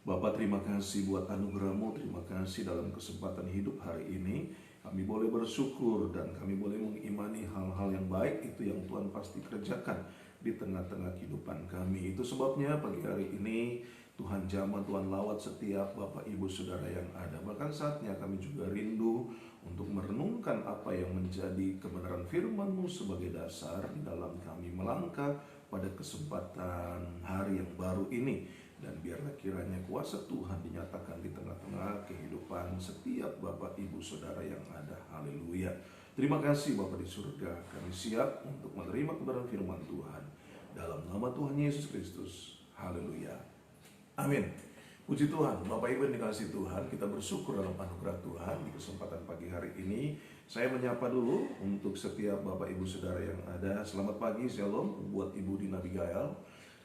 Bapak, terima kasih buat anugerah-Mu, terima kasih dalam kesempatan hidup hari ini. Kami boleh bersyukur dan kami boleh mengimani hal-hal yang baik itu yang Tuhan pasti kerjakan di tengah-tengah kehidupan kami. Itu sebabnya pagi hari ini Tuhan jamah, Tuhan lawat setiap Bapak Ibu Saudara yang ada. Bahkan saatnya kami juga rindu untuk merenungkan apa yang menjadi kebenaran firman-Mu sebagai dasar di dalam kami melangkah pada kesempatan hari yang baru ini. Dan biarlah kiranya kuasa Tuhan dinyatakan di tengah-tengah kehidupan setiap Bapak Ibu Saudara yang ada. Haleluya. Terima kasih Bapak di surga. Kami siap untuk menerima kebenaran firman Tuhan. Dalam nama Tuhan Yesus Kristus. Haleluya. Amin. Puji Tuhan, Bapak Ibu yang dikasihi Tuhan, kita bersyukur dalam anugerah Tuhan di kesempatan pagi hari ini. Saya menyapa dulu untuk setiap Bapak Ibu Saudara yang ada. Selamat pagi, Shalom buat Ibu Dina Abigail.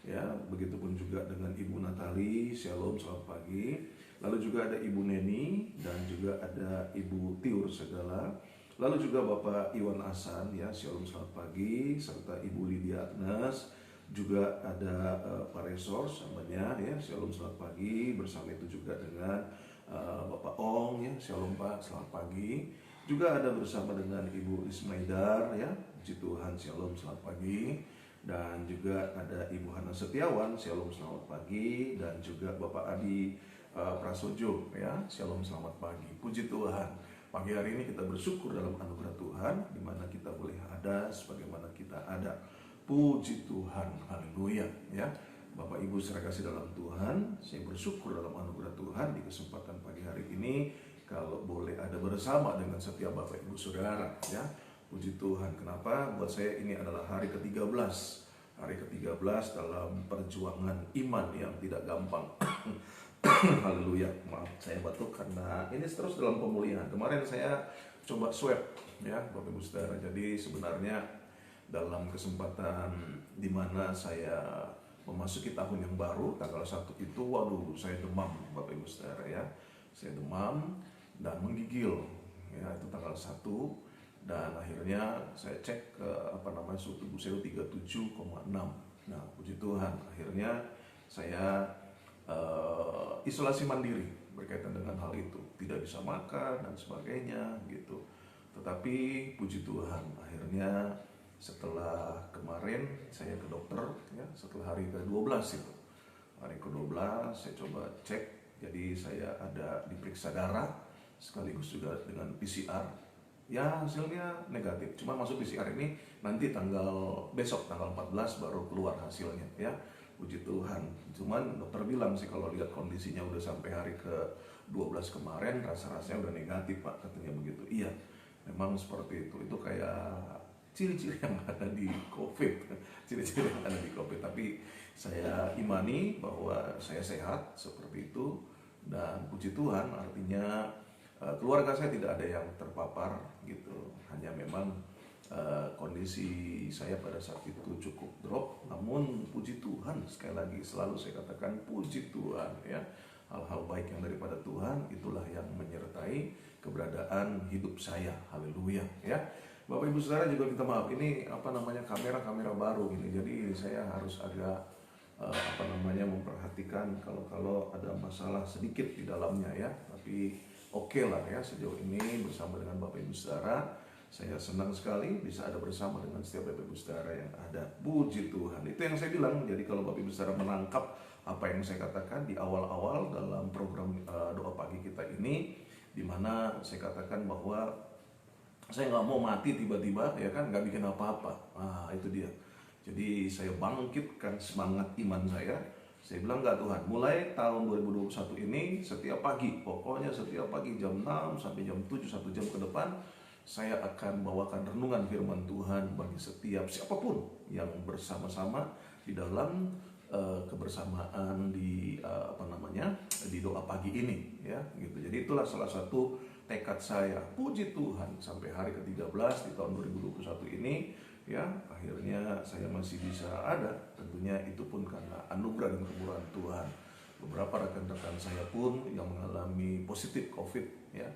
Ya, begitupun juga dengan Ibu Natali, Shalom, selamat pagi. Lalu juga ada Ibu Neni dan juga ada Ibu Tiur segala. Lalu juga Bapak Iwan Asan, ya, Shalom, selamat pagi, serta Ibu Lydia Agnes. Juga ada Pak Resor samanya, ya, Shalom, selamat pagi. Bersama itu juga dengan Bapak Ong, ya, Shalom Pak, selamat pagi. Juga ada bersama dengan Ibu Ismaidar, ya, puji Tuhan, Shalom, selamat pagi. Dan juga ada Ibu Hana Setiawan, Shalom, selamat pagi. Dan juga Bapak Adi Prasojo, ya, Shalom, selamat pagi. Puji Tuhan, pagi hari ini kita bersyukur dalam anugerah Tuhan, di mana kita boleh ada sebagaimana kita ada. Puji Tuhan, haleluya, ya. Bapak Ibu saya kasih dalam Tuhan, saya bersyukur dalam anugerah Tuhan di kesempatan pagi hari ini kalau boleh ada bersama dengan setiap Bapak Ibu Saudara, ya. Puji Tuhan, kenapa? Buat saya ini adalah hari ke-13. Hari ke-13 dalam perjuangan iman yang tidak gampang. Haleluya. Maaf, saya batuk karena ini terus dalam pemulihan. Kemarin saya coba swab, ya, Bapak Ibu Saudara. Jadi sebenarnya dalam kesempatan dimana saya memasuki tahun yang baru, tanggal 1 itu, waduh, saya demam, Bapak Ibu Saudara, ya. Saya demam dan menggigil, ya, itu tanggal 1. Dan akhirnya saya cek ke suhu tubuh saya 37,6. Nah, puji Tuhan, akhirnya saya isolasi mandiri berkaitan dengan hal itu, tidak bisa makan dan sebagainya gitu. Tetapi puji Tuhan, akhirnya setelah kemarin saya ke dokter, ya, setelah hari ke-12 itu. Hari ke-12 saya coba cek, jadi saya ada diperiksa darah sekaligus juga dengan PCR. Ya, hasilnya negatif. Cuma masuk PCR ini nanti besok tanggal 14 baru keluar hasilnya, ya. Puji Tuhan. Cuman dokter bilang sih kalau lihat kondisinya udah sampai hari ke-12 kemarin rasa-rasanya udah negatif, Pak, katanya begitu. Iya, memang seperti itu. Itu kayak ciri-ciri yang ada di COVID. Ciri-ciri yang ada di COVID. Tapi saya imani bahwa saya sehat seperti itu. Dan puji Tuhan, artinya keluarga saya tidak ada yang terpapar gitu. Hanya memang kondisi saya pada saat itu cukup drop. Namun puji Tuhan, sekali lagi selalu saya katakan puji Tuhan, ya. Hal-hal baik yang daripada Tuhan itulah yang menyertai keberadaan hidup saya. Haleluya, ya. Bapak Ibu Saudara juga minta maaf, ini kamera baru ini. Jadi saya harus agak memperhatikan kalau ada masalah sedikit di dalamnya, ya. Tapi oke lah, ya, sejauh ini bersama dengan Bapak Ibu Saudara, saya senang sekali bisa ada bersama dengan setiap Bapak Ibu Saudara yang ada. Puji Tuhan. Itu yang saya bilang. Jadi kalau Bapak Ibu Saudara menangkap apa yang saya katakan di awal-awal dalam program doa pagi kita ini, di mana saya katakan bahwa saya nggak mau mati tiba-tiba, ya kan, nggak bikin apa-apa. Nah, itu dia. Jadi saya bangkitkan semangat iman saya. Saya bilang, enggak Tuhan, mulai tahun 2021 ini setiap pagi, pokoknya setiap pagi jam 6 sampai jam 7, 1 jam ke depan, saya akan bawakan renungan firman Tuhan bagi setiap siapapun yang bersama-sama di dalam kebersamaan di di doa pagi ini, ya, gitu. Jadi itulah salah satu tekad saya. Puji Tuhan, sampai hari ke-13 di tahun 2021 ini, ya, akhirnya saya masih bisa ada. Tentunya itu pun karena anugerah dan kemurahan Tuhan. Beberapa rekan-rekan saya pun yang mengalami positif COVID, ya.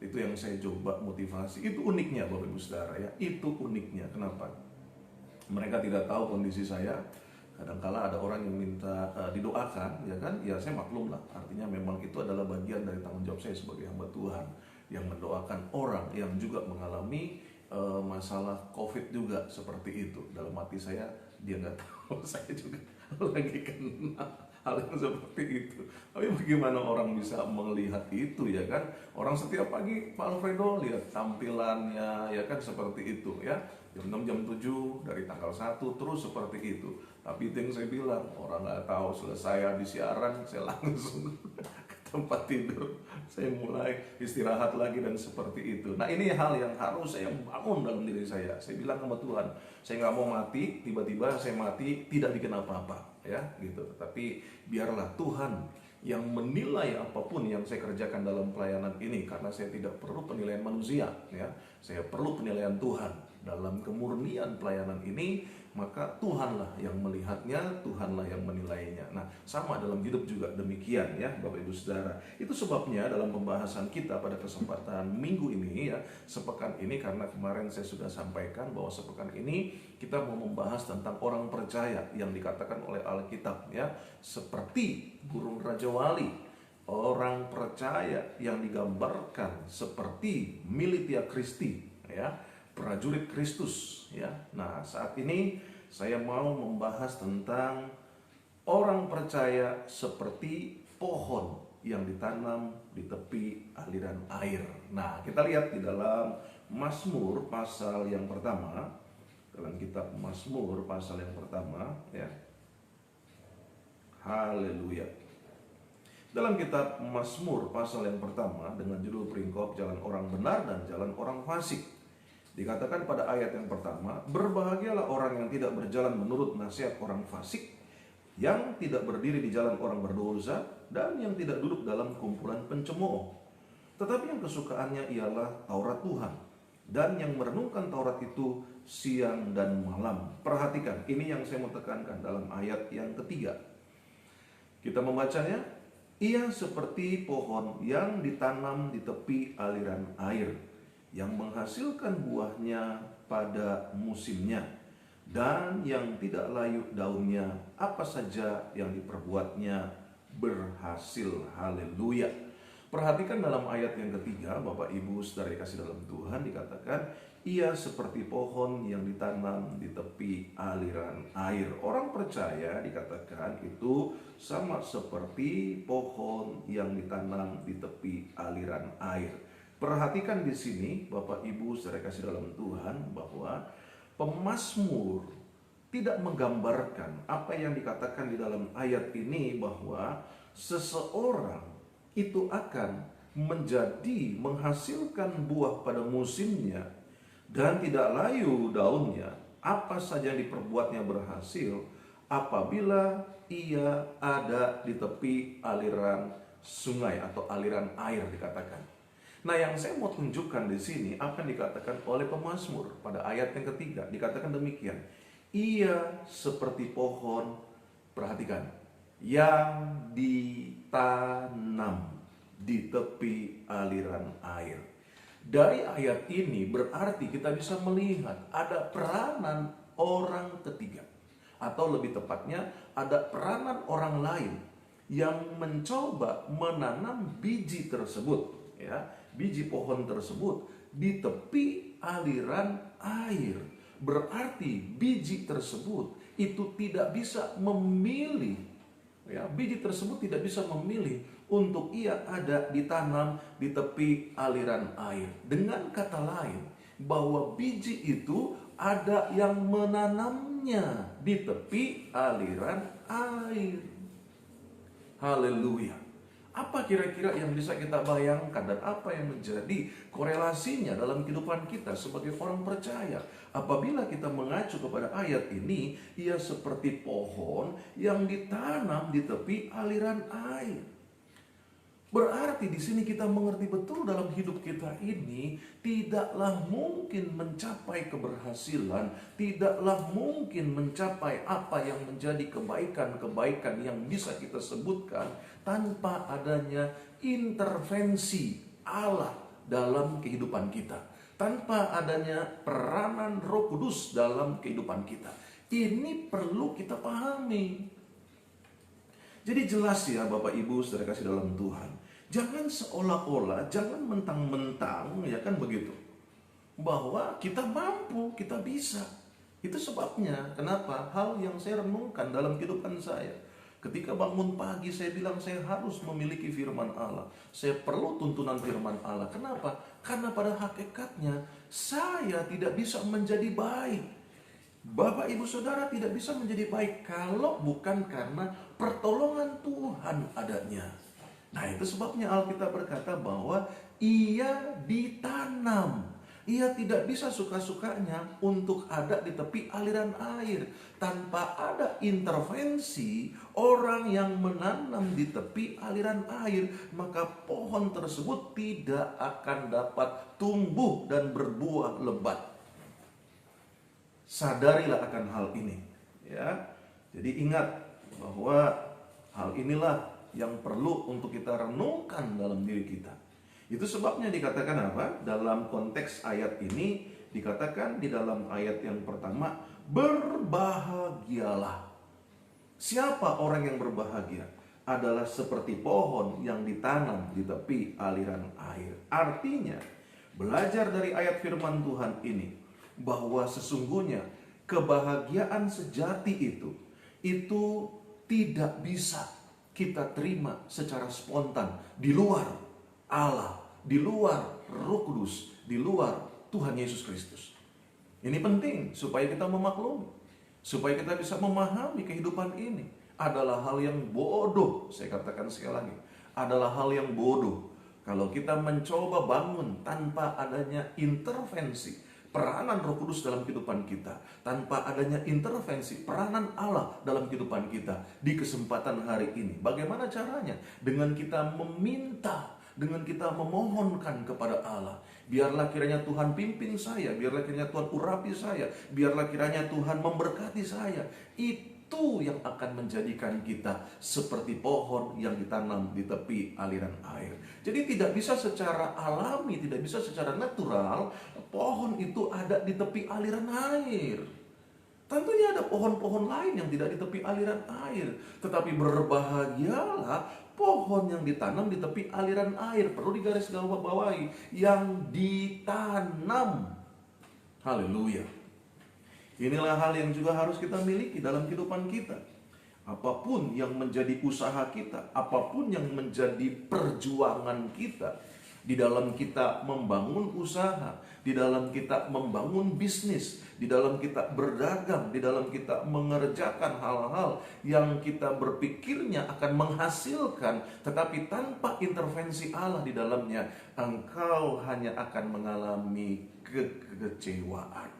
Itu yang saya coba motivasi. Itu uniknya Bapak Ibu Saudara, ya. Itu uniknya. Kenapa? Mereka tidak tahu kondisi saya Kadangkala ada orang yang minta didoakan, ya kan? Ya saya maklum lah. Artinya memang itu adalah bagian dari tanggung jawab saya sebagai hamba Tuhan yang mendoakan orang yang juga mengalami masalah COVID juga seperti itu. Dalam hati saya, dia nggak tahu saya juga lagi kena hal yang seperti itu. Tapi bagaimana orang bisa melihat itu, ya kan? Orang setiap pagi Pak Alfredo lihat tampilannya, ya kan, seperti itu ya. Jam 6, jam 7 dari tanggal 1 terus seperti itu. Tapi itu yang saya bilang, orang nggak tahu, selesai habis siaran saya langsung ke tempat tidur, saya mulai istirahat lagi dan seperti itu. Nah, ini hal yang harus saya bangun dalam diri saya. Saya bilang sama Tuhan, saya nggak mau mati tiba-tiba saya mati tidak bikin apa-apa, ya gitu. Tetapi biarlah Tuhan yang menilai apapun yang saya kerjakan dalam pelayanan ini, karena saya tidak perlu penilaian manusia, ya. Saya perlu penilaian Tuhan dalam kemurnian pelayanan ini. Maka Tuhanlah yang melihatnya, Tuhanlah yang menilainya. Nah, sama dalam hidup juga demikian, ya Bapak Ibu Saudara. Itu sebabnya dalam pembahasan kita pada kesempatan minggu ini, ya, sepekan ini, karena kemarin saya sudah sampaikan bahwa sepekan ini kita mau membahas tentang orang percaya yang dikatakan oleh Alkitab, ya, seperti burung Raja Wali. Orang percaya yang digambarkan seperti militia Christi, ya, prajurit Kristus, ya. Nah, saat ini saya mau membahas tentang orang percaya seperti pohon yang ditanam di tepi aliran air. Nah, kita lihat di dalam Mazmur pasal yang pertama, dalam kitab Mazmur pasal yang pertama, ya. Haleluya. Dalam kitab Mazmur pasal yang pertama dengan judul peringkop jalan orang benar dan jalan orang fasik, dikatakan pada ayat yang pertama, berbahagialah orang yang tidak berjalan menurut nasihat orang fasik, yang tidak berdiri di jalan orang berdosa, dan yang tidak duduk dalam kumpulan pencemooh. Tetapi yang kesukaannya ialah Taurat Tuhan, dan yang merenungkan Taurat itu siang dan malam. Perhatikan, ini yang saya mau tekankan dalam ayat yang ketiga. Kita membacanya, ia seperti pohon yang ditanam di tepi aliran air, yang menghasilkan buahnya pada musimnya, dan yang tidak layu daunnya, apa saja yang diperbuatnya berhasil. Haleluya. Perhatikan dalam ayat yang ketiga, Bapak Ibu Saudara kasih dalam Tuhan, dikatakan ia seperti pohon yang ditanam di tepi aliran air. Orang percaya dikatakan itu sama seperti pohon yang ditanam di tepi aliran air. Perhatikan di sini Bapak Ibu Saudara kasih dalam Tuhan, bahwa pemazmur tidak menggambarkan apa yang dikatakan di dalam ayat ini, bahwa seseorang itu akan menghasilkan buah pada musimnya dan tidak layu daunnya, apa saja yang diperbuatnya berhasil apabila ia ada di tepi aliran sungai atau aliran air, dikatakan. Nah, yang saya mau tunjukkan di sini apa yang dikatakan oleh pemazmur pada ayat yang ketiga, dikatakan demikian. Ia seperti pohon, perhatikan, yang ditanam di tepi aliran air. Dari ayat ini berarti kita bisa melihat ada peranan orang ketiga, atau lebih tepatnya ada peranan orang lain yang mencoba menanam biji tersebut, ya, biji pohon tersebut di tepi aliran air. Berarti biji tersebut itu tidak bisa memilih, ya, biji tersebut tidak bisa memilih untuk ia ada ditanam di tepi aliran air. Dengan kata lain, bahwa biji itu ada yang menanamnya di tepi aliran air. Haleluya. Apa kira-kira yang bisa kita bayangkan dan apa yang menjadi korelasinya dalam kehidupan kita sebagai orang percaya? Apabila kita mengacu kepada ayat ini, ia seperti pohon yang ditanam di tepi aliran air. Berarti di sini kita mengerti betul dalam hidup kita ini tidaklah mungkin mencapai keberhasilan, tidaklah mungkin mencapai apa yang menjadi kebaikan-kebaikan yang bisa kita sebutkan tanpa adanya intervensi Allah dalam kehidupan kita, tanpa adanya peranan Roh Kudus dalam kehidupan kita. Ini perlu kita pahami. Jadi jelas ya Bapak Ibu saudara kasih dalam Tuhan. Jangan seolah-olah, jangan mentang-mentang, ya kan begitu, bahwa kita mampu, kita bisa. Itu sebabnya kenapa hal yang saya renungkan dalam kehidupan saya. Ketika bangun pagi saya bilang saya harus memiliki firman Allah. Saya perlu tuntunan firman Allah. Kenapa? Karena pada hakikatnya saya tidak bisa menjadi baik. Bapak Ibu Saudara tidak bisa menjadi baik kalau bukan karena pertolongan Tuhan adanya. Nah itu sebabnya Alkitab berkata bahwa ia ditanam. Ia tidak bisa suka-sukanya untuk ada di tepi aliran air. Tanpa ada intervensi orang yang menanam di tepi aliran air, maka pohon tersebut tidak akan dapat tumbuh dan berbuah lebat. Sadarilah akan hal ini, ya. Jadi ingat bahwa hal inilah yang perlu untuk kita renungkan dalam diri kita. Itu sebabnya dikatakan apa? Dalam konteks ayat ini dikatakan di dalam ayat yang pertama, berbahagialah. Siapa orang yang berbahagia? Adalah seperti pohon yang ditanam di tepi aliran air. Artinya, belajar dari ayat firman Tuhan ini, bahwa sesungguhnya kebahagiaan sejati itu tidak bisa kita terima secara spontan di luar Allah, di luar Roh Kudus, di luar Tuhan Yesus Kristus. Ini penting supaya kita memaklumi, supaya kita bisa memahami kehidupan ini adalah hal yang bodoh. Saya katakan sekali lagi, adalah hal yang bodoh kalau kita mencoba bangun tanpa adanya intervensi peranan Roh Kudus dalam kehidupan kita, tanpa adanya intervensi peranan Allah dalam kehidupan kita di kesempatan hari ini. Bagaimana caranya? Dengan kita meminta, dengan kita memohonkan kepada Allah, biarlah kiranya Tuhan pimpin saya, biarlah kiranya Tuhan urapi saya, biarlah kiranya Tuhan memberkati saya. Itu yang akan menjadikan kita seperti pohon yang ditanam di tepi aliran air. Jadi tidak bisa secara alami, tidak bisa secara natural pohon itu ada di tepi aliran air. Tentunya ada pohon-pohon lain yang tidak di tepi aliran air. Tetapi berbahagialah pohon yang ditanam di tepi aliran air. Perlu digarisbawahi, yang ditanam. Haleluya. Inilah hal yang juga harus kita miliki dalam kehidupan kita. Apapun yang menjadi usaha kita, apapun yang menjadi perjuangan kita, di dalam kita membangun usaha, di dalam kita membangun bisnis, di dalam kita berdagang, di dalam kita mengerjakan hal-hal yang kita berpikirnya akan menghasilkan, tetapi tanpa intervensi Allah di dalamnya, engkau hanya akan mengalami kekecewaan.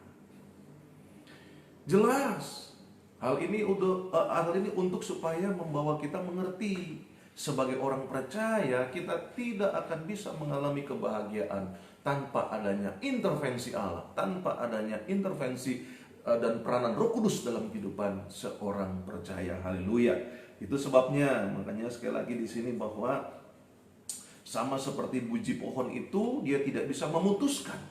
Jelas, hal ini untuk supaya membawa kita mengerti. Sebagai orang percaya, kita tidak akan bisa mengalami kebahagiaan tanpa adanya intervensi Allah, tanpa adanya intervensi dan peranan Roh Kudus dalam kehidupan seorang percaya. Haleluya. Itu sebabnya, makanya sekali lagi di sini bahwa sama seperti biji pohon itu, dia tidak bisa memutuskan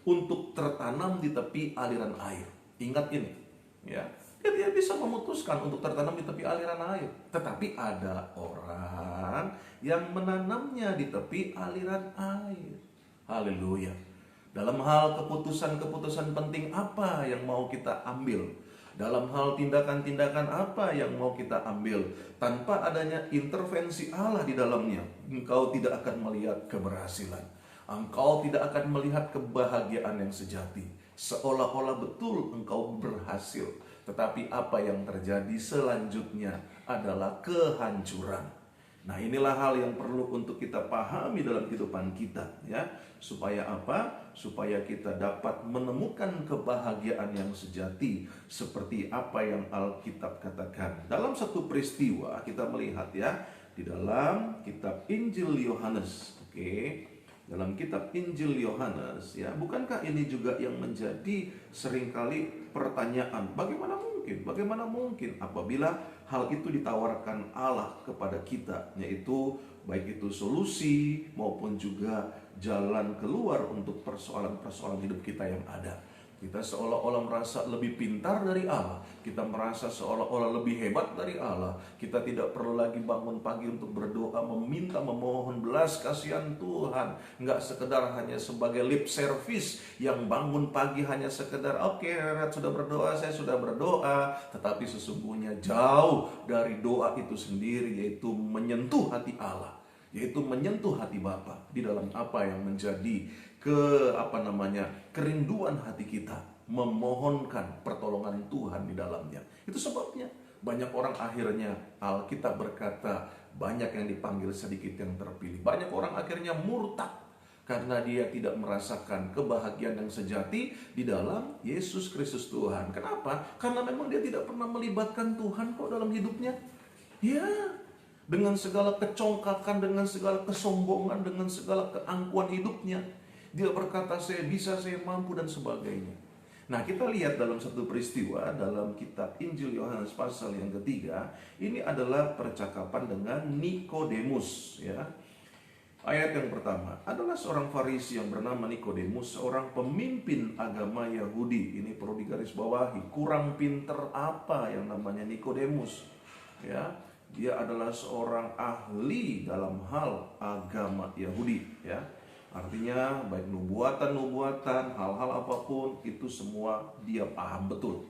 untuk tertanam di tepi aliran air. Ingat ini, ya. Dia bisa memutuskan untuk tertanam di tepi aliran air. Tetapi ada orang yang menanamnya di tepi aliran air. Haleluya. Dalam hal keputusan-keputusan penting apa yang mau kita ambil, dalam hal tindakan-tindakan apa yang mau kita ambil, tanpa adanya intervensi Allah di dalamnya, engkau tidak akan melihat keberhasilan. Engkau tidak akan melihat kebahagiaan yang sejati. Seolah-olah betul engkau berhasil, tetapi apa yang terjadi selanjutnya adalah kehancuran. Nah, inilah hal yang perlu untuk kita pahami dalam kehidupan kita, ya. Supaya apa? Supaya kita dapat menemukan kebahagiaan yang sejati seperti apa yang Alkitab katakan. Dalam satu peristiwa kita melihat, ya, di dalam kitab Injil Yohanes, oke. Dalam kitab Injil Yohanes, ya, bukankah ini juga yang menjadi seringkali pertanyaan, bagaimana mungkin apabila hal itu ditawarkan Allah kepada kita, yaitu baik itu solusi maupun juga jalan keluar untuk persoalan-persoalan hidup kita yang ada. Kita seolah-olah merasa lebih pintar dari Allah. Kita merasa seolah-olah lebih hebat dari Allah. Kita tidak perlu lagi bangun pagi untuk berdoa, meminta, memohon belas kasihan Tuhan. Nggak sekedar hanya sebagai lip service yang bangun pagi hanya sekedar oke, sudah berdoa, saya sudah berdoa. Tetapi sesungguhnya jauh dari doa itu sendiri, yaitu menyentuh hati Allah, yaitu menyentuh hati Bapa di dalam apa yang menjadi kerinduan hati kita, memohonkan pertolongan Tuhan di dalamnya. Itu sebabnya banyak orang akhirnya, Alkitab berkata, banyak yang dipanggil, sedikit yang terpilih. Banyak orang akhirnya murtad karena dia tidak merasakan kebahagiaan yang sejati di dalam Yesus Kristus Tuhan. Kenapa? Karena memang dia tidak pernah melibatkan Tuhan kok dalam hidupnya. Ya, dengan segala kecongkakan, dengan segala kesombongan, dengan segala keangkuhan hidupnya, dia berkata saya bisa, saya mampu, dan sebagainya. Nah, kita lihat dalam satu peristiwa dalam kitab Injil Yohanes pasal yang ketiga. Ini adalah percakapan dengan Nikodemus, ya. Ayat yang pertama adalah seorang Farisi yang bernama Nikodemus, seorang pemimpin agama Yahudi. Ini perlu digarisbawahi, kurang pinter apa yang namanya Nikodemus, ya. Dia adalah seorang ahli dalam hal agama Yahudi, ya. Artinya baik nubuatan, hal-hal apapun itu semua dia paham betul.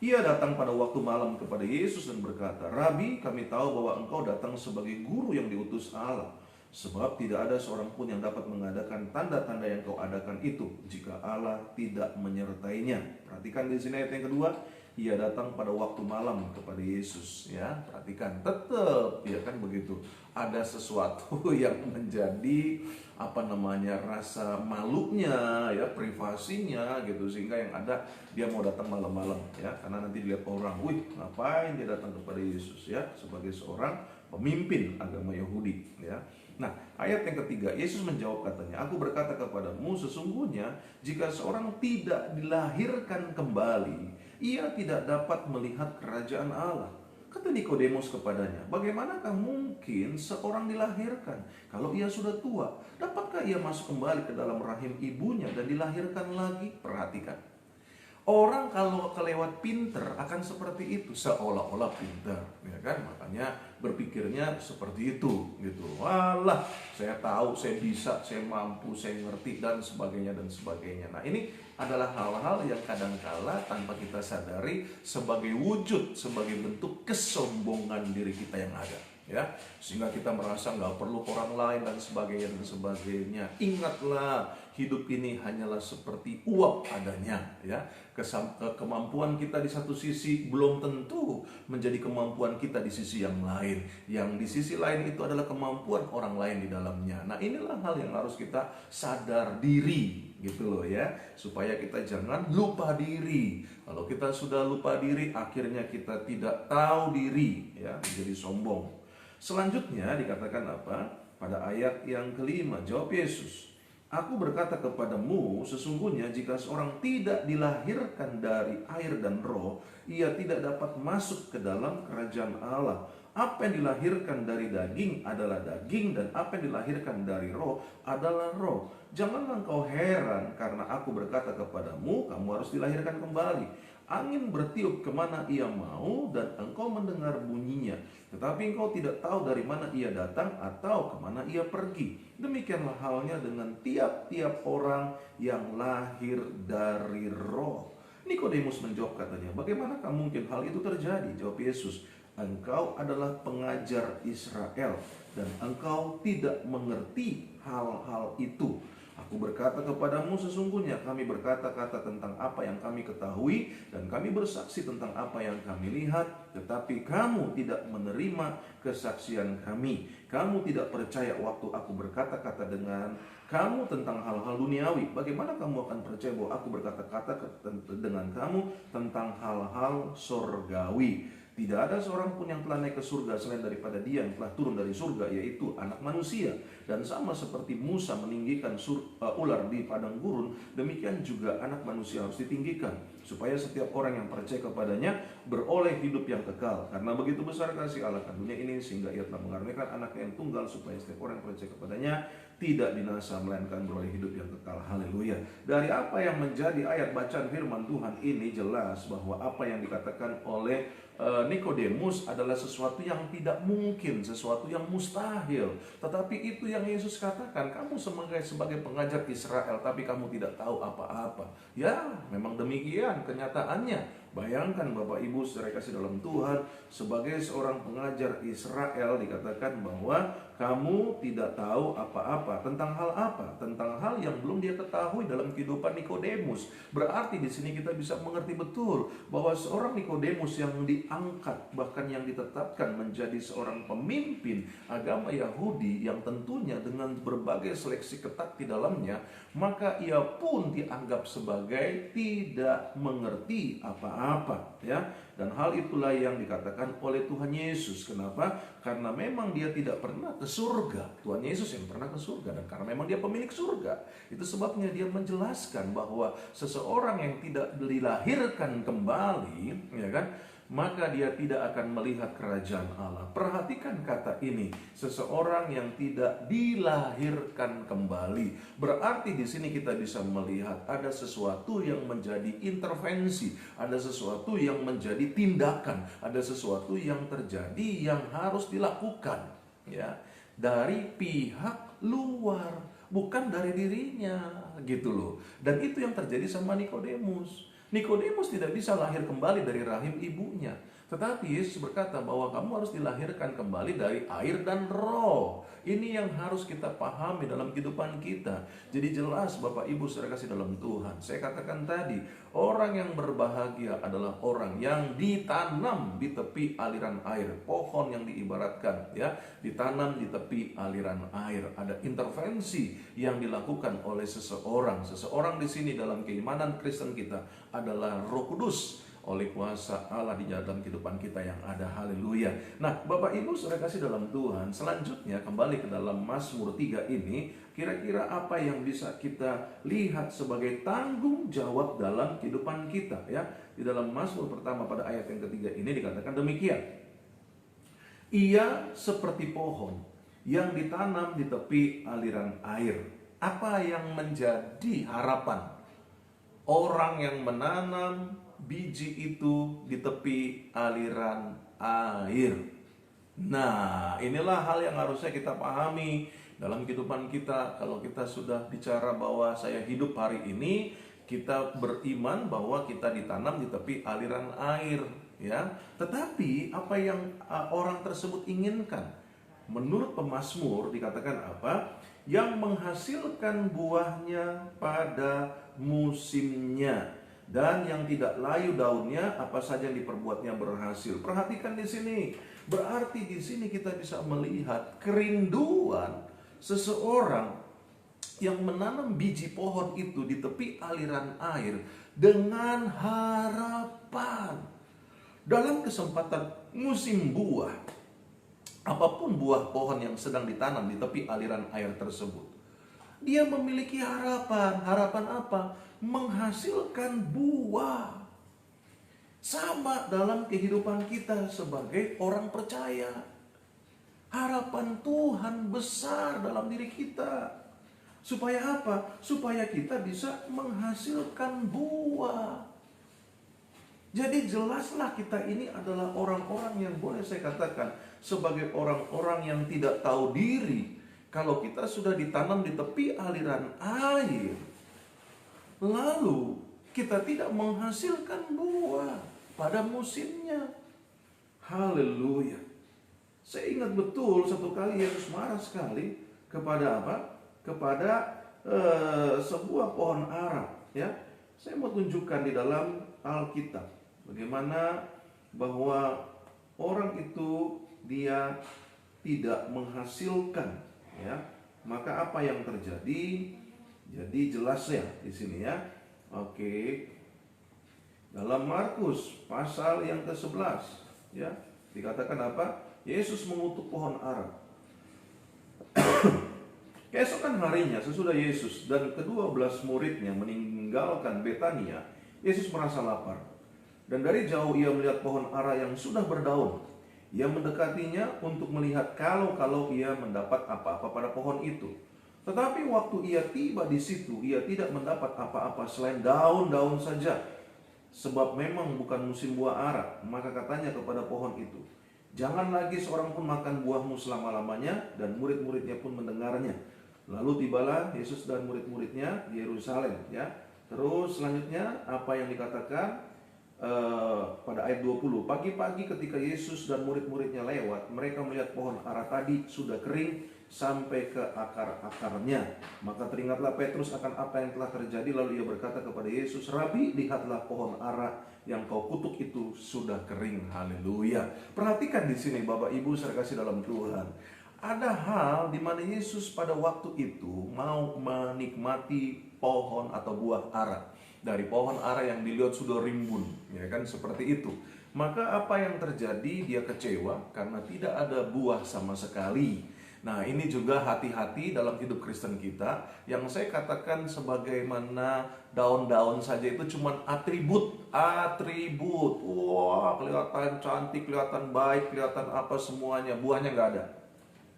Ia datang pada waktu malam kepada Yesus dan berkata, "Rabi, kami tahu bahwa engkau datang sebagai guru yang diutus Allah. Sebab tidak ada seorang pun yang dapat mengadakan tanda-tanda yang kau adakan itu jika Allah tidak menyertainya." Perhatikan di sini ayat yang kedua, ia datang pada waktu malam kepada Yesus, ya. Perhatikan, tetap ya kan begitu. Ada sesuatu yang menjadi rasa malunya, ya, privasinya gitu, sehingga yang ada dia mau datang malam-malam, ya, karena nanti dilihat orang, wih, ngapain dia datang kepada Yesus, ya, sebagai seorang pemimpin agama Yahudi, ya. Nah, ayat yang ketiga, Yesus menjawab katanya, "Aku berkata kepadamu, sesungguhnya jika seorang tidak dilahirkan kembali, ia tidak dapat melihat kerajaan Allah." Kata Nikodemus kepadanya, "Bagaimanakah mungkin seorang dilahirkan kalau ia sudah tua? Dapatkah ia masuk kembali ke dalam rahim ibunya dan dilahirkan lagi?" Perhatikan. Orang kalau kelewat pinter akan seperti itu, seolah-olah pinter, ya kan? Makanya berpikirnya seperti itu, gitu. Walah, saya tahu, saya bisa, saya mampu, saya ngerti, dan sebagainya dan sebagainya. Nah, ini adalah hal-hal yang kadangkala tanpa kita sadari sebagai wujud, sebagai bentuk kesombongan diri kita yang ada, ya, sehingga kita merasa nggak perlu orang lain dan sebagainya dan sebagainya. Ingatlah, hidup ini hanyalah seperti uap adanya, ya. Kemampuan kita di satu sisi belum tentu menjadi kemampuan kita di sisi yang lain. Yang di sisi lain itu adalah kemampuan orang lain di dalamnya. Nah, inilah hal yang harus kita sadar diri, gitu loh, ya, supaya kita jangan lupa diri. Kalau kita sudah lupa diri, akhirnya kita tidak tahu diri, ya, menjadi sombong. Selanjutnya dikatakan apa? Pada ayat yang kelima, jawab Yesus, "Aku berkata kepadamu, sesungguhnya jika seorang tidak dilahirkan dari air dan roh, ia tidak dapat masuk ke dalam kerajaan Allah. Apa yang dilahirkan dari daging adalah daging, dan apa yang dilahirkan dari roh adalah roh. Janganlah engkau heran karena aku berkata kepadamu, kamu harus dilahirkan kembali. Angin bertiup kemana ia mau, dan engkau mendengar bunyinya, tetapi engkau tidak tahu dari mana ia datang atau kemana ia pergi. Demikianlah halnya dengan tiap-tiap orang yang lahir dari roh." Nikodemus menjawab katanya, "Bagaimanakah mungkin hal itu terjadi?" Jawab Yesus, "Engkau adalah pengajar Israel dan engkau tidak mengerti hal-hal itu. Aku berkata kepadamu, sesungguhnya kami berkata-kata tentang apa yang kami ketahui dan kami bersaksi tentang apa yang kami lihat, tetapi kamu tidak menerima kesaksian kami. Kamu tidak percaya waktu aku berkata-kata dengan kamu tentang hal-hal duniawi. Bagaimana kamu akan percaya bahwa aku berkata-kata dengan kamu tentang hal-hal sorgawi?" Tidak ada seorang pun yang telah naik ke surga selain daripada Dia yang telah turun dari surga, yaitu Anak Manusia. Dan sama seperti Musa meninggikan ular di padang gurun, demikian juga Anak Manusia harus ditinggikan, supaya setiap orang yang percaya kepadanya beroleh hidup yang kekal. Karena begitu besar kasih Allah akan dunia ini, sehingga Ia telah mengaruniakan Anaknya yang tunggal, supaya setiap orang yang percaya kepadanya tidak binasa, melainkan beroleh hidup yang kekal. Haleluya. Dari apa yang menjadi ayat bacaan firman Tuhan ini jelas bahwa apa yang dikatakan oleh Nikodemus adalah sesuatu yang tidak mungkin, sesuatu yang mustahil. Tetapi itu yang Yesus katakan, kamu sebagai pengajar Israel, tapi kamu tidak tahu apa-apa. Ya, memang demikian kenyataannya. Bayangkan Bapak Ibu saudara kasih dalam Tuhan, sebagai seorang pengajar Israel dikatakan bahwa kamu tidak tahu apa-apa. Tentang hal apa? Tentang hal yang belum dia ketahui dalam kehidupan Nikodemus. Berarti di sini kita bisa mengerti betul bahwa seorang Nikodemus yang diangkat, bahkan yang ditetapkan menjadi seorang pemimpin agama Yahudi yang tentunya dengan berbagai seleksi ketat di dalamnya, maka ia pun dianggap sebagai tidak mengerti apa-apa, ya. Dan hal itulah yang dikatakan oleh Tuhan Yesus. Kenapa? Karena memang dia tidak pernah ke surga. Tuhan Yesus yang pernah ke surga, dan karena memang dia pemilik surga. Itu sebabnya dia menjelaskan bahwa seseorang yang tidak dilahirkan kembali, ya kan, maka dia tidak akan melihat kerajaan Allah. Perhatikan kata ini, seseorang yang tidak dilahirkan kembali. Berarti di sini kita bisa melihat ada sesuatu yang menjadi intervensi, ada sesuatu yang menjadi tindakan, ada sesuatu yang terjadi yang harus dilakukan, ya, dari pihak luar, bukan dari dirinya, gitu loh. Dan itu yang terjadi sama Nikodemus. Nikodemus tidak bisa lahir kembali dari rahim ibunya. Tetapi Yesus berkata bahwa kamu harus dilahirkan kembali dari air dan roh. Ini yang harus kita pahami dalam kehidupan kita. Jadi jelas Bapak Ibu saudara kasih dalam Tuhan. Saya katakan tadi, orang yang berbahagia adalah orang yang ditanam di tepi aliran air. Pohon yang diibaratkan, ya, ditanam di tepi aliran air. Ada intervensi yang dilakukan oleh seseorang. Seseorang di sini dalam keimanan Kristen kita adalah Roh Kudus, oleh kuasa Allah di dalam kehidupan kita yang ada. Haleluya. Nah, Bapak Ibu saudara kasih dalam Tuhan, selanjutnya kembali ke dalam Mazmur 3 ini, kira-kira apa yang bisa kita lihat sebagai tanggung jawab dalam kehidupan kita, ya. Di dalam Mazmur pertama pada ayat yang ketiga ini dikatakan demikian. Ia seperti pohon yang ditanam di tepi aliran air. Apa yang menjadi harapan orang yang menanam biji itu di tepi aliran air? Nah, inilah hal yang harusnya kita pahami dalam kehidupan kita. Kalau kita sudah bicara bahwa saya hidup hari ini, kita beriman bahwa kita ditanam di tepi aliran air, ya. Tetapi apa yang orang tersebut inginkan? Menurut pemazmur dikatakan apa? Yang menghasilkan buahnya pada musimnya, dan yang tidak layu daunnya, apa saja yang diperbuatnya berhasil. Perhatikan di sini. Berarti di sini kita bisa melihat kerinduan seseorang yang menanam biji pohon itu di tepi aliran air dengan harapan dalam kesempatan musim buah. Apapun buah pohon yang sedang ditanam di tepi aliran air tersebut, dia memiliki harapan. Harapan apa? Menghasilkan buah. Sama dalam kehidupan kita sebagai orang percaya. Harapan Tuhan besar dalam diri kita. Supaya apa? Supaya kita bisa menghasilkan buah. Jadi jelaslah kita ini adalah orang-orang yang boleh saya katakan sebagai orang-orang yang tidak tahu diri. Kalau kita sudah ditanam di tepi aliran air, lalu kita tidak menghasilkan buah pada musimnya. Haleluya. Saya ingat betul satu kali Yesus marah sekali kepada apa? Kepada sebuah pohon ara, ya. Saya mau tunjukkan di dalam Alkitab bagaimana bahwa orang itu dia tidak menghasilkan, ya. Maka apa yang terjadi? Jadi jelas ya di sini, ya. Oke. Dalam Markus pasal yang ke-11 Ya, dikatakan apa? Yesus mengutuk pohon ara. Keesokan harinya sesudah Yesus dan ke-12 muridnya meninggalkan Betania, Yesus merasa lapar. Dan dari jauh ia melihat pohon ara yang sudah berdaun. Ia mendekatinya untuk melihat kalau ia mendapat apa-apa pada pohon itu. Tetapi waktu ia tiba di situ, ia tidak mendapat apa-apa selain daun-daun saja. Sebab memang bukan musim buah ara. Maka katanya kepada pohon itu, jangan lagi seorang pun makan buahmu selama-lamanya. Dan murid-muridnya pun mendengarnya. Lalu tibalah Yesus dan murid-muridnya di Yerusalem. Ya. Terus selanjutnya apa yang dikatakan pada ayat 20, pagi-pagi ketika Yesus dan murid-muridnya lewat, mereka melihat pohon ara tadi sudah kering sampai ke akar-akarnya. Maka teringatlah Petrus akan apa yang telah terjadi. Lalu ia berkata kepada Yesus, Rabi, lihatlah pohon ara yang kau kutuk itu sudah kering. Haleluya. Perhatikan di sini Bapak Ibu saya kasih dalam Tuhan. Ada hal di mana Yesus pada waktu itu mau menikmati pohon atau buah ara. Dari pohon ara yang dilihat sudah rimbun, ya kan, seperti itu. Maka apa yang terjadi? Dia kecewa karena tidak ada buah sama sekali. Nah, ini juga hati-hati dalam hidup Kristen kita. Yang saya katakan sebagaimana daun-daun saja itu cuma atribut. Wah, kelihatan cantik, kelihatan baik, kelihatan apa semuanya, buahnya nggak ada.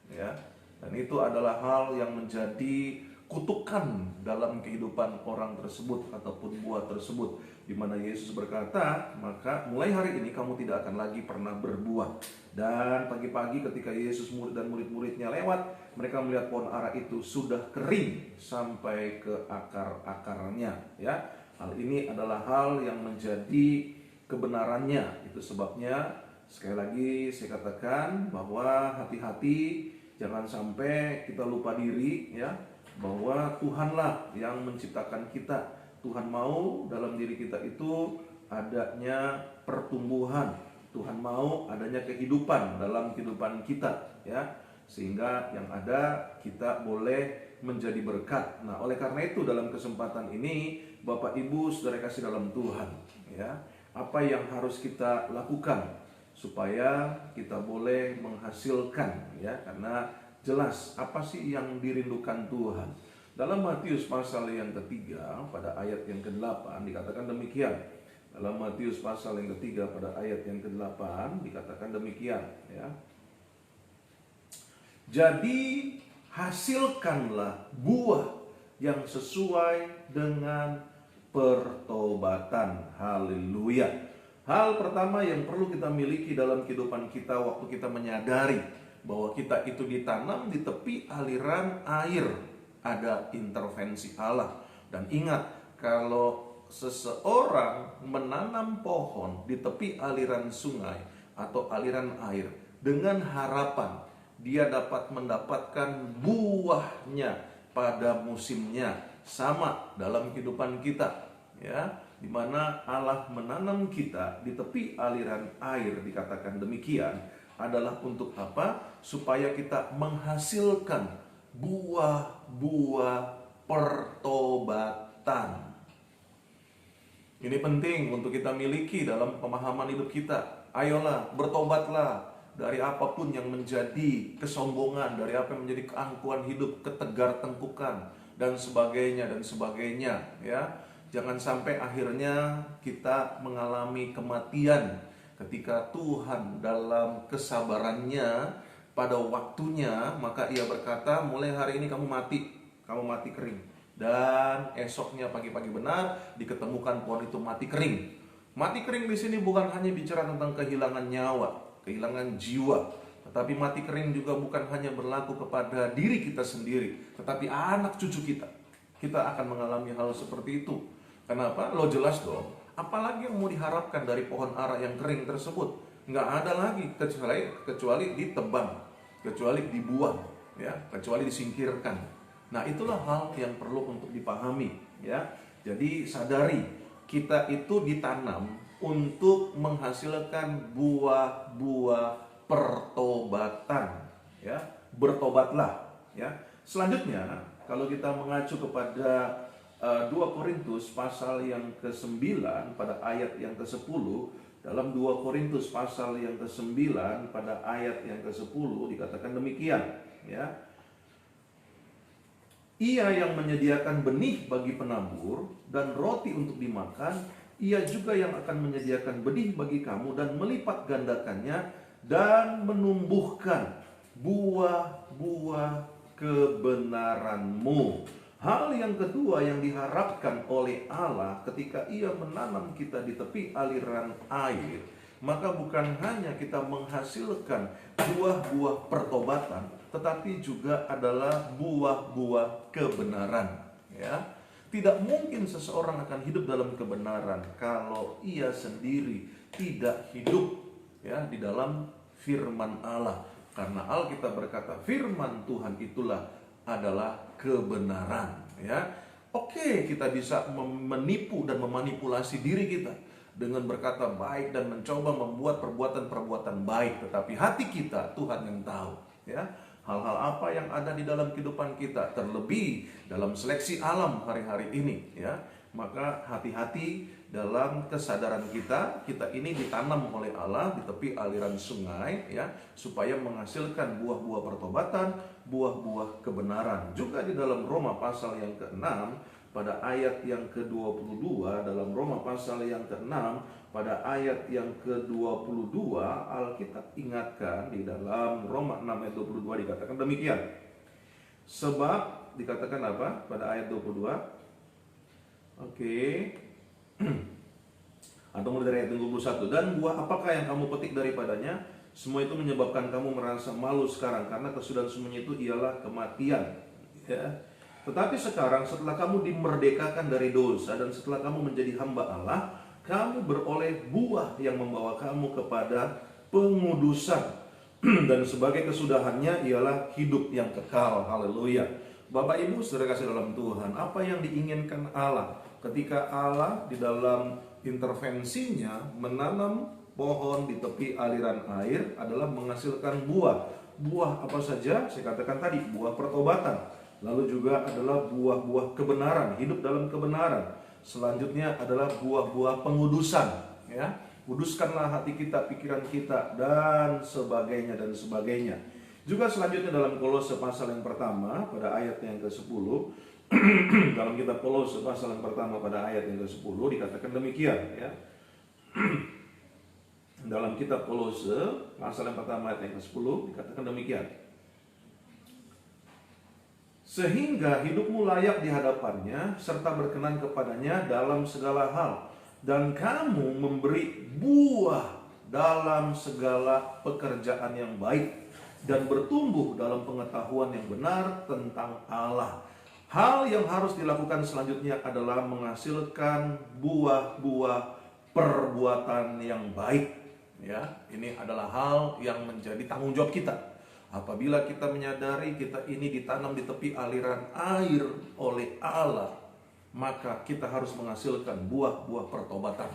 Ya, dan itu adalah hal yang menjadi kutukan dalam kehidupan orang tersebut ataupun buah tersebut, di mana Yesus berkata, maka mulai hari ini kamu tidak akan lagi pernah berbuah. Dan pagi-pagi ketika Yesus dan murid-muridnya lewat, mereka melihat pohon ara itu sudah kering sampai ke akar-akarnya. Ya, hal ini adalah hal yang menjadi kebenarannya. Itu sebabnya sekali lagi saya katakan bahwa hati-hati, jangan sampai kita lupa diri, ya, bahwa Tuhanlah yang menciptakan kita. Tuhan mau dalam diri kita itu adanya pertumbuhan. Tuhan mau adanya kehidupan dalam kehidupan kita, ya, sehingga yang ada kita boleh menjadi berkat. Nah, oleh karena itu dalam kesempatan ini Bapak Ibu Saudara kasih dalam Tuhan, ya, apa yang harus kita lakukan supaya kita boleh menghasilkan, ya, karena jelas apa sih yang dirindukan Tuhan. Dalam Matius pasal yang ketiga pada ayat yang ke-8 dikatakan demikian. Dalam Matius pasal yang ketiga pada ayat yang ke-8 dikatakan demikian, ya. Jadi hasilkanlah buah yang sesuai dengan pertobatan. Haleluya. Hal pertama yang perlu kita miliki dalam kehidupan kita waktu kita menyadari bahwa kita itu ditanam di tepi aliran air, ada intervensi Allah. Dan ingat, kalau seseorang menanam pohon di tepi aliran sungai atau aliran air dengan harapan dia dapat mendapatkan buahnya pada musimnya, sama dalam kehidupan kita, ya, di mana Allah menanam kita di tepi aliran air, dikatakan demikian, adalah untuk apa? Supaya kita menghasilkan buah-buah pertobatan. Ini penting untuk kita miliki dalam pemahaman hidup kita. Ayolah, bertobatlah dari apapun yang menjadi kesombongan, dari apa yang menjadi keangkuhan hidup, ketegar-tengkukan, dan sebagainya, ya. Jangan sampai akhirnya kita mengalami kematian ketika Tuhan dalam kesabarannya pada waktunya, maka ia berkata, mulai hari ini kamu mati kering. Dan esoknya pagi-pagi benar diketemukan pohon itu mati kering. Mati kering di sini bukan hanya bicara tentang kehilangan nyawa, kehilangan jiwa, tetapi mati kering juga bukan hanya berlaku kepada diri kita sendiri, tetapi anak cucu kita. Kita akan mengalami hal seperti itu. Kenapa? Lo jelas dong. Apalagi yang mau diharapkan dari pohon ara yang kering tersebut? Nggak ada lagi kecuali ditebang, kecuali dibuang, ya, kecuali disingkirkan. Nah, itulah hal yang perlu untuk dipahami, ya. Jadi sadari kita itu ditanam untuk menghasilkan buah-buah pertobatan, ya. Bertobatlah, ya. Selanjutnya, kalau kita mengacu kepada 2 Korintus pasal yang ke-9 pada ayat yang ke-10, Dalam 2 Korintus pasal yang ke-9 pada ayat yang ke-10 dikatakan demikian, ya. Ia yang menyediakan benih bagi penabur dan roti untuk dimakan, ia juga yang akan menyediakan benih bagi kamu dan melipat gandakannya dan menumbuhkan buah-buah kebenaranmu. Hal yang kedua yang diharapkan oleh Allah ketika ia menanam kita di tepi aliran air, maka bukan hanya kita menghasilkan buah-buah pertobatan, tetapi juga adalah buah-buah kebenaran, ya. Tidak mungkin seseorang akan hidup dalam kebenaran kalau ia sendiri tidak hidup, ya, di dalam firman Allah. Karena Alkitab berkata firman Tuhan itulah adalah kebenaran, ya. Oke, kita bisa menipu dan memanipulasi diri kita dengan berkata baik dan mencoba membuat perbuatan-perbuatan baik, tetapi hati kita Tuhan yang tahu, ya. Hal-hal apa yang ada di dalam kehidupan kita, terlebih dalam seleksi alam hari-hari ini, ya. Maka hati-hati dalam kesadaran kita ini ditanam oleh Allah di tepi aliran sungai, ya, supaya menghasilkan buah-buah pertobatan, buah-buah kebenaran. Juga di dalam Roma pasal yang ke-6 pada ayat yang ke-22, dalam Roma pasal yang ke-6 pada ayat yang ke-22, Alkitab ingatkan di dalam Roma 6 ayat 22 dikatakan demikian. Sebab dikatakan apa pada ayat 22? Oke. Atau mulai dari ayat 21. Dan buah apakah yang kamu petik daripadanya? Semua itu menyebabkan kamu merasa malu sekarang, karena kesudahan semuanya itu ialah kematian, ya. Tetapi sekarang setelah kamu dimerdekakan dari dosa dan setelah kamu menjadi hamba Allah, kamu beroleh buah yang membawa kamu kepada pengudusan. Dan sebagai kesudahannya ialah hidup yang kekal. Haleluya. Bapak Ibu saudara kasih dalam Tuhan, apa yang diinginkan Allah ketika Allah di dalam intervensinya menanam pohon di tepi aliran air adalah menghasilkan buah. Buah apa saja? Saya katakan tadi, buah pertobatan. Lalu juga adalah buah-buah kebenaran, hidup dalam kebenaran. Selanjutnya adalah buah-buah pengudusan, ya. Kuduskanlah hati kita, pikiran kita, dan sebagainya dan sebagainya. Juga selanjutnya dalam Kolose pasal yang pertama pada ayat yang ke-10 dalam kitab Kolose pasal yang pertama pada ayat yang ke-10 dikatakan demikian, ya. Dalam kitab Kolose pasal yang pertama ayat yang ke-10 dikatakan demikian. Sehingga hidupmu layak di hadapannya serta berkenan kepadanya dalam segala hal, dan kamu memberi buah dalam segala pekerjaan yang baik dan bertumbuh dalam pengetahuan yang benar tentang Allah. Hal yang harus dilakukan selanjutnya adalah menghasilkan buah-buah perbuatan yang baik, ya. Ini adalah hal yang menjadi tanggung jawab kita. Apabila kita menyadari kita ini ditanam di tepi aliran air oleh Allah, maka kita harus menghasilkan buah-buah pertobatan.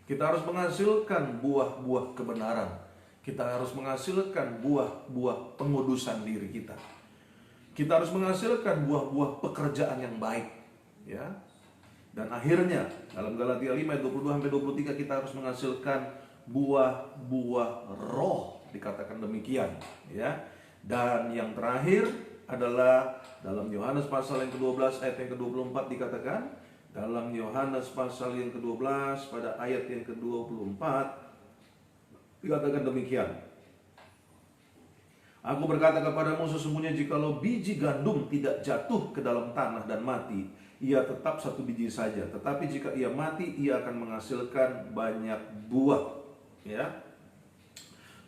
Kita harus menghasilkan buah-buah kebenaran. Kita harus menghasilkan buah-buah pengudusan diri kita. Kita harus menghasilkan buah-buah pekerjaan yang baik, ya. Dan akhirnya dalam Galatia 5 ayat 22-23 kita harus menghasilkan buah-buah roh, dikatakan demikian, ya. Dan yang terakhir adalah dalam Yohanes pasal yang ke-12 ayat yang ke-24 dikatakan, dalam Yohanes pasal yang ke-12 pada ayat yang ke-24 dikatakan demikian. Aku berkata kepadamu, sesungguhnya jikalau biji gandum tidak jatuh ke dalam tanah dan mati, ia tetap satu biji saja. Tetapi jika ia mati, ia akan menghasilkan banyak buah, ya.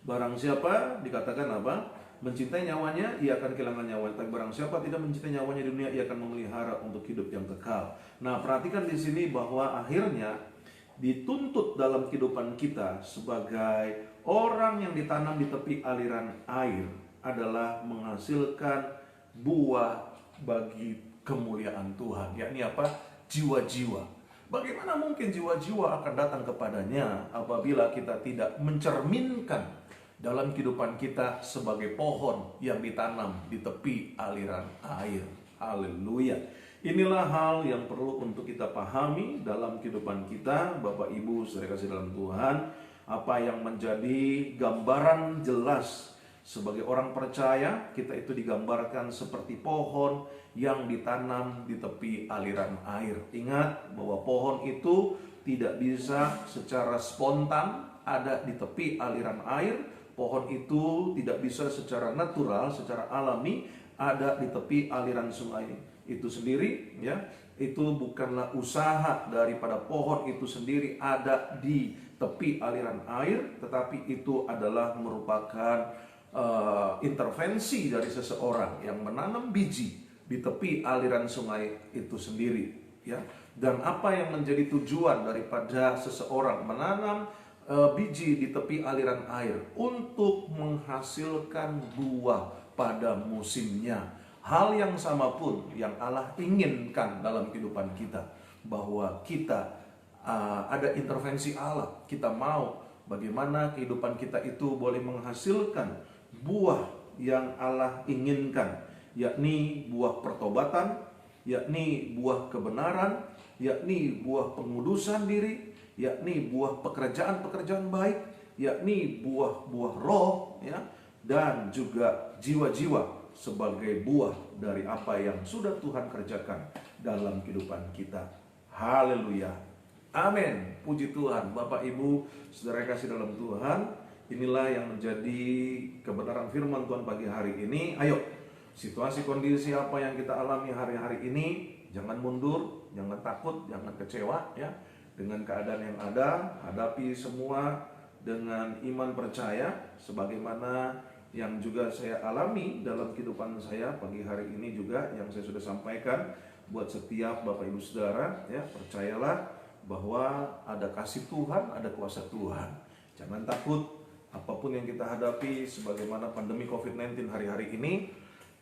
Barang siapa, dikatakan apa? Mencintai nyawanya, ia akan kehilangan nyawanya. Tapi barang siapa tidak mencintai nyawanya di dunia, ia akan memelihara untuk hidup yang kekal. Nah, perhatikan di sini bahwa akhirnya dituntut dalam kehidupan kita sebagai orang yang ditanam di tepi aliran air adalah menghasilkan buah bagi kemuliaan Tuhan. Yakni apa? Jiwa-jiwa. Bagaimana mungkin jiwa-jiwa akan datang kepadanya apabila kita tidak mencerminkan dalam kehidupan kita sebagai pohon yang ditanam di tepi aliran air. Haleluya. Inilah hal yang perlu untuk kita pahami dalam kehidupan kita, Bapak Ibu saudara kasih dalam Tuhan. Apa yang menjadi gambaran jelas sebagai orang percaya, kita itu digambarkan seperti pohon yang ditanam di tepi aliran air. Ingat bahwa pohon itu tidak bisa secara spontan ada di tepi aliran air. Pohon itu tidak bisa secara natural, secara alami ada di tepi aliran sungai itu sendiri, ya. Itu bukanlah usaha daripada pohon itu sendiri ada di tepi aliran air, tetapi itu adalah merupakan intervensi dari seseorang yang menanam biji di tepi aliran sungai itu sendiri, ya. Dan apa yang menjadi tujuan daripada seseorang menanam biji di tepi aliran air? Untuk menghasilkan buah pada musimnya. Hal yang sama pun yang Allah inginkan dalam kehidupan kita, bahwa kita ada intervensi Allah. Kita mau bagaimana kehidupan kita itu boleh menghasilkan buah yang Allah inginkan, yakni buah pertobatan, yakni buah kebenaran, yakni buah pengudusan diri, yakni buah pekerjaan-pekerjaan baik, yakni buah-buah roh, ya, dan juga jiwa-jiwa sebagai buah dari apa yang sudah Tuhan kerjakan dalam kehidupan kita. Haleluya. Amin. Puji Tuhan. Bapak Ibu saudara kasih dalam Tuhan, inilah yang menjadi kebenaran firman Tuhan pagi hari ini. Ayo, situasi kondisi apa yang kita alami hari-hari ini, jangan mundur, jangan takut, jangan kecewa, ya. Dengan keadaan yang ada, hadapi semua dengan iman percaya, sebagaimana yang juga saya alami dalam kehidupan saya pagi hari ini juga, yang saya sudah sampaikan buat setiap Bapak Ibu Saudara, ya. Percayalah bahwa ada kasih Tuhan, ada kuasa Tuhan. Jangan takut apapun yang kita hadapi, sebagaimana pandemi COVID-19 hari-hari ini.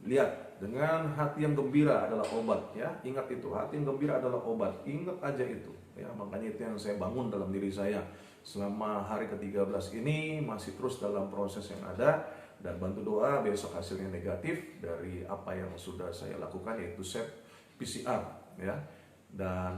Lihat, dengan hati yang gembira adalah obat, ya. Ingat itu, hati yang gembira adalah obat. Ingat aja itu, ya. Makanya itu yang saya bangun dalam diri saya selama hari ke-13 ini, masih terus dalam proses yang ada. Dan bantu doa besok hasilnya negatif dari apa yang sudah saya lakukan, yaitu swab PCR, ya. Dan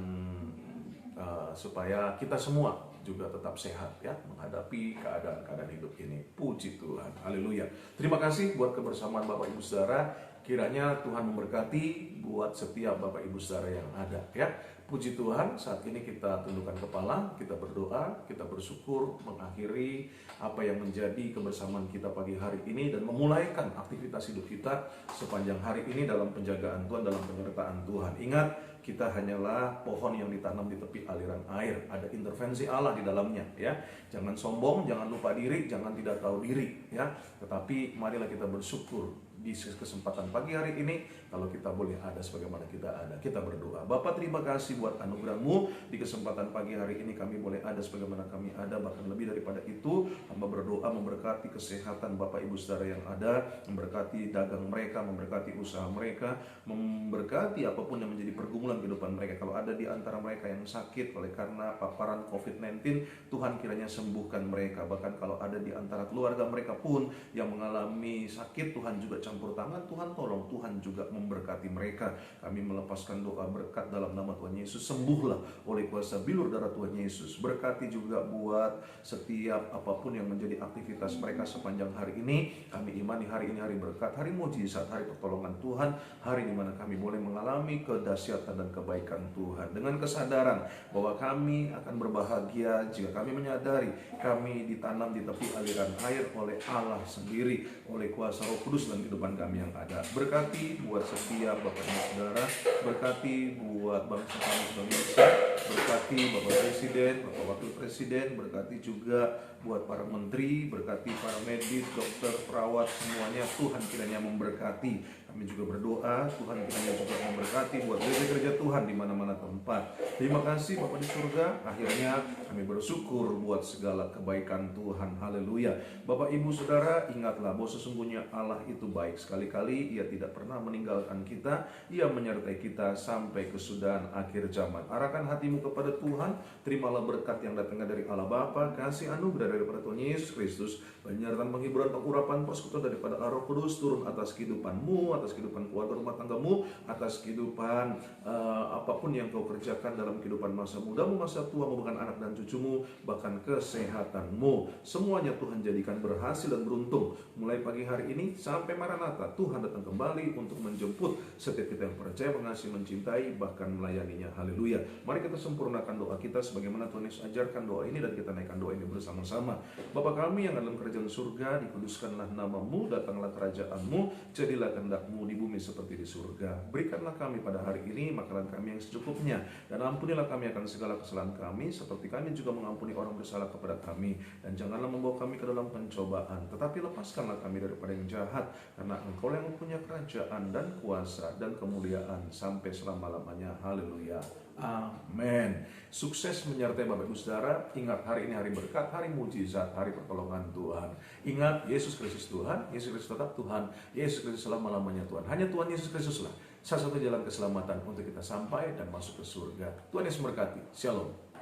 supaya kita semua juga tetap sehat, ya, menghadapi keadaan-keadaan hidup ini. Puji Tuhan. Haleluya. Terima kasih buat kebersamaan Bapak Ibu Saudara. Kiranya Tuhan memberkati buat setiap Bapak Ibu Saudara yang ada, ya. Puji Tuhan, saat ini kita tundukkan kepala, kita berdoa, kita bersyukur mengakhiri apa yang menjadi kebersamaan kita pagi hari ini dan memulaikan aktivitas hidup kita sepanjang hari ini dalam penjagaan Tuhan, dalam penyertaan Tuhan. Ingat, kita hanyalah pohon yang ditanam di tepi aliran air. Ada intervensi Allah di dalamnya, ya. Jangan sombong, jangan lupa diri, jangan tidak tahu diri, ya. Tetapi marilah kita bersyukur di kesempatan pagi hari ini, kalau kita boleh ada sebagaimana kita ada. Kita berdoa. Bapa, terima kasih buat anugerah-Mu. Di kesempatan pagi hari ini kami boleh ada sebagaimana kami ada, bahkan lebih daripada itu. Hamba berdoa memberkati kesehatan Bapak Ibu Saudara yang ada, memberkati dagang mereka, memberkati usaha mereka, memberkati apapun yang menjadi pergumulan kehidupan mereka. Kalau ada di antara mereka yang sakit oleh karena paparan COVID-19, Tuhan kiranya sembuhkan mereka. Bahkan kalau ada di antara keluarga mereka pun yang mengalami sakit, Tuhan juga campur tangan, Tuhan tolong, Tuhan juga memberkati mereka. Kami melepaskan doa berkat dalam nama Tuhan Yesus. Sembuhlah oleh kuasa bilur darah Tuhan Yesus. Berkati juga buat setiap apapun yang menjadi aktivitas mereka sepanjang hari ini. Kami imani hari ini hari berkat, hari mujizat, hari pertolongan Tuhan, hari di mana kami boleh mengalami kedahsyatan dan kebaikan Tuhan, dengan kesadaran bahwa kami akan berbahagia jika kami menyadari kami ditanam di tepi aliran air oleh Allah sendiri, oleh kuasa Roh Kudus dan kehidupan kami yang ada. Berkati buat setiap Bapak Ibu Saudara, berkati buat bangsa kami Indonesia, berkati Bapak Presiden, Bapak Wakil Presiden, berkati juga buat para menteri, berkati para medis, dokter, perawat, semuanya. Tuhan kiranya memberkati. Kami juga berdoa, Tuhan kiranya juga memberkati buat gereja-gereja Tuhan di mana-mana tempat. Terima kasih Bapak di surga. Akhirnya kami bersyukur buat segala kebaikan Tuhan. Haleluya. Bapak Ibu Saudara, ingatlah bahwa sesungguhnya Allah itu baik. Sekali-kali Ia tidak pernah meninggalkan kita. Ia menyertai kita sampai kesudahan akhir zaman. Arahkan hatimu kepada Tuhan. Terimalah berkat yang datangnya dari Allah Bapa, kasih anugerah daripada Tuhan Yesus Kristus, penyertaan penghiburan, pengurapan, persekutuan daripada Roh Kudus turun atas kehidupanmu, atas kehidupan keluarga rumah tanggamu, atas kehidupan apapun yang kau kerjakan dalam kehidupan masa mudamu, masa tuamu, bahkan anak dan cucumu, bahkan kesehatanmu. Semuanya Tuhan jadikan berhasil dan beruntung. Mulai pagi hari ini sampai Maranatha, Tuhan datang kembali untuk menjemput setiap kita yang percaya, mengasihi, mencintai, bahkan melayaninya. Haleluya. Mari kita sempurnakan doa kita sebagaimana Tuhan Yesus ajarkan doa ini, dan kita naikkan doa ini bersama-sama. Bapa kami yang dalam kerajaan surga, dikuduskanlah namamu, datanglah kerajaanmu, jadilah kehendak-mu di bumi seperti di surga. Berikanlah kami pada hari ini makanan kami yang secukupnya, dan ampunilah kami akan segala kesalahan kami, seperti kami juga mengampuni orang bersalah kepada kami. Dan janganlah membawa kami ke dalam pencobaan, tetapi lepaskanlah kami daripada yang jahat, karena Engkau yang mempunyai kerajaan dan kuasa dan kemuliaan sampai selama-lamanya. Haleluya. Amin. Sukses menyertai Bapak Ibu Saudara. Ingat, hari ini hari berkat, hari mujizat, hari pertolongan Tuhan. Ingat, Yesus Kristus Tuhan, Yesus Kristus tetap Tuhan, Yesus Kristus selama-lamanya Tuhan. Hanya Tuhan Yesus Kristus lah satu jalan keselamatan untuk kita sampai dan masuk ke surga. Tuhan Yesus memberkati. Shalom.